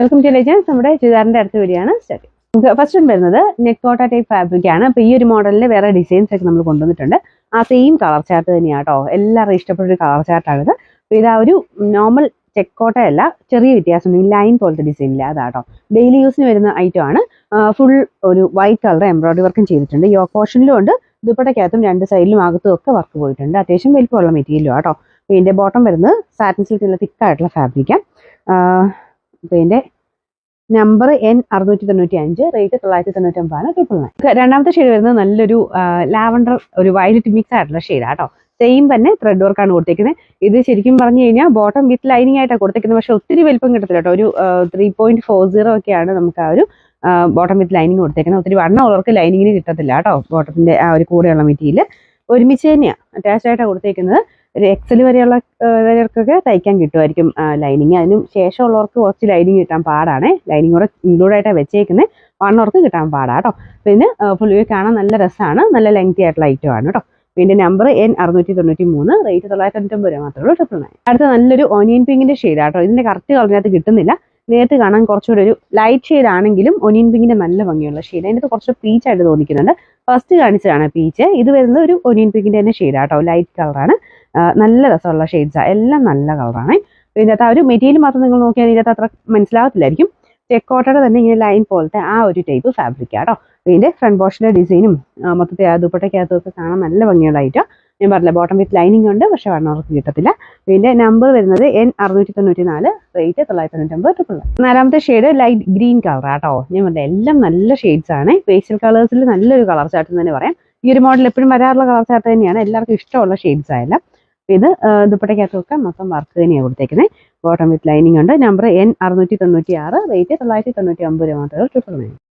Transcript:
Welcome to legends. നമ്മുടെ ചുരിദാറിന്റെ അടുത്ത video ആണ് സ്റ്റാർട്ട്. നമുക്ക് ഫസ്റ്റ് വരുന്നത് നെക്ക് കോട്ട ടൈപ്പ് ഫാബ്രിക് ആണ്. അപ്പോൾ ഈ ഒരു മോഡലിൽ വേറെ ഡിസൈൻസ് ഒക്കെ നമ്മൾ കൊണ്ടുവന്നിട്ടുണ്ട്. ആ സെയിം കളർ ചാർട്ട് തന്നെയാണ് കേട്ടോ. എല്ലാവരും ഇഷ്ടപ്പെട്ട ഒരു കളർ ചാർട്ടാണിത്. അപ്പോൾ ഇതാ ഒരു നോർമൽ ചെക്ക് കോട്ടയല്ല, ചെറിയ വ്യത്യാസം, ലൈൻ പോലത്തെ ഡിസൈനില്ല, അതാട്ടോ ഡെയിലി യൂസിന് വരുന്ന ഐറ്റം ആണ്. ഫുൾ ഒരു വൈറ്റ് കളർ എംബ്രോയിഡറി വർക്കും ചെയ്തിട്ടുണ്ട്. യോക്ക് പോർഷനിലും ഉണ്ട്, ദുപ്പട്ടയ്ക്കകത്തും രണ്ട് സൈഡിലും അകത്തും ഒക്കെ വർക്ക് പോയിട്ടുണ്ട്. അത്യാവശ്യം വലിപ്പമുള്ള മെറ്റീരിയലും ആട്ടോ. അപ്പോൾ ഇതിൻ്റെ ബോട്ടം വരുന്നത് സാറ്റിൻ സിൽക്കുള്ള തിക്കായിട്ടുള്ള ഫാബ്രിക്കാണ്. അപ്പോൾ ഇതിൻ്റെ നമ്പർ N695, റേറ്റ് 999, 999. രണ്ടാമത്തെ ഷെയ്ഡ് വരുന്നത് നല്ലൊരു ലാവണ്ടർ, ഒരു വയലറ്റ് മിക്സ് ആയിട്ടുള്ള ഷെയ്ഡാണ് കേട്ടോ. സെയിം തന്നെ ത്രെഡ് വർക്കാണ് കൊടുത്തേക്കുന്നത്. ഇത് ശരിക്കും പറഞ്ഞു കഴിഞ്ഞാൽ ബോട്ടം വിത്ത് ലൈനിങ് ആയിട്ടാണ് കൊടുത്തേക്കുന്നത്. പക്ഷെ ഒത്തിരി വലിപ്പം കിട്ടത്തില്ല കേട്ടോ. ഒരു 3.40 ഒക്കെയാണ് നമുക്ക് ആ ഒരു ബോട്ടം വിത്ത് ലൈനിങ് കൊടുത്തേക്കുന്നത്. ഒത്തിരി വണ്ണമുള്ളവർക്ക് ലൈനിങ്ങിന് കിട്ടത്തില്ല കേട്ടോ. ബോട്ടത്തിൻ്റെ ആ ഒരു കൂടെയുള്ള മെറ്റീരിയൽ ഒരുമിച്ച് തന്നെയാണ് അറ്റാച്ച്ഡ് ആയിട്ടാണ് കൊടുത്തേക്കുന്നത്. ഒരു എക്സൽ വരെയൊക്കെ തയ്ക്കാൻ കിട്ടുമായിരിക്കും ലൈനിങ്. അതിന് ശേഷമുള്ളവർക്ക് കുറച്ച് ലൈനിങ് കിട്ടാൻ പാടാണ്. ലൈനിങ് കൂടെ ഇൻക്ലൂഡ് ആയിട്ടാണ് വെച്ചേക്കുന്നത്. വണ്ണവർക്ക് കിട്ടാൻ പാടാട്ടോ. പിന്നെ ഫുൾ വ്യൂ കാണാൻ നല്ല രസമാണ്, നല്ല ലെങ്തി ആയിട്ടുള്ള ഐറ്റം ആണ് കേട്ടോ. പിന്നെ നമ്പർ N693, റേറ്റ് 999 മാത്രമേ ഉള്ളൂ, 999. അടുത്ത നല്ലൊരു ഓനിയൻ പിങ്കിന്റെ ഷെയ്ഡ് ആട്ടോ. ഇതിന്റെ കറക്റ്റ് കളറിനകത്ത് കിട്ടുന്നില്ല. നേരത്തെ കാണാൻ കുറച്ചുകൂടി ഒരു ലൈറ്റ് ഷെയ്ഡ് ആണെങ്കിലും ഒനിയൻ പിങ്കിന്റെ നല്ല ഭംഗിയുള്ള ഷെയ്ഡ്. അതിനകത്ത് കുറച്ച് പീച്ചായിട്ട് തോന്നിക്കുന്നുണ്ട്. ഫസ്റ്റ് കാണിച്ചതാണ് പീച്ച്. ഇത് വരുന്നത് ഒരു ഒനിയൻ പിങ്കിന്റെ തന്നെ ഷെയ്ഡ് ആട്ടോ. ലൈറ്റ് കളറാണ്, നല്ല രസമുള്ള ഷെയ്ഡ്സാണ്, എല്ലാം നല്ല കളറാണ്. ഇതിനകത്ത് ആ ഒരു മെറ്റീരിയൽ മാത്രം നിങ്ങൾ നോക്കിയാൽ ഇതിനകത്ത് അത്ര മനസ്സിലാകത്തില്ലായിരിക്കും. ചെക്കോട്ടയുടെ തന്നെ ഇങ്ങനെ ലൈൻ പോലത്തെ ആ ഒരു ടൈപ്പ് ഫാബ്രിക് ആട്ടോ. ഇതിന്റെ ഫ്രണ്ട് പോർഷന്റെ ഡിസൈനും മൊത്തത്തിൽ ആ ദുപ്പട്ടയ്ക്കകത്തൊക്കെ കാണാൻ നല്ല ഭംഗിയുള്ള ഐറ്റം. ഞാൻ പറഞ്ഞില്ല, ബോട്ടം വിത്ത് ലൈനിങ് ഉണ്ട്, പക്ഷെ വണ്ണവർക്ക് കിട്ടത്തില്ല. ഇതിന്റെ നമ്പർ വരുന്നത് N694, റേറ്റ് 999, 999. നാലാമത്തെ ഷെയ്ഡ് ലൈറ്റ് ഗ്രീൻ കളർ ആട്ടോ. ഞാൻ പറഞ്ഞില്ല, എല്ലാം നല്ല ഷെയ്ഡ്സ് ആണ്. പേസ്റ്റൽ കളേഴ്സിൽ നല്ലൊരു കളർ ചാർട്ട് തന്നെ പറയാം. ഈ ഒരു മോഡൽ എപ്പോഴും വരാറുള്ള കളർ ചാർട്ട് തന്നെയാണ്. എല്ലാവർക്കും ഇഷ്ടമുള്ള ഷെയ്ഡ്സ് ആയാലും. ഇത് ദുപ്പട്ടയ്ക്കകത്തൊക്കെ മൊത്തം വർക്ക് തന്നെയാണ് കൊടുത്തേക്കുന്നത്. ബോട്ടം വിത്ത് ലൈനിങ് ഉണ്ട്. നമ്പർ N696, റേറ്റ് 999 മാത്രമേ, 999.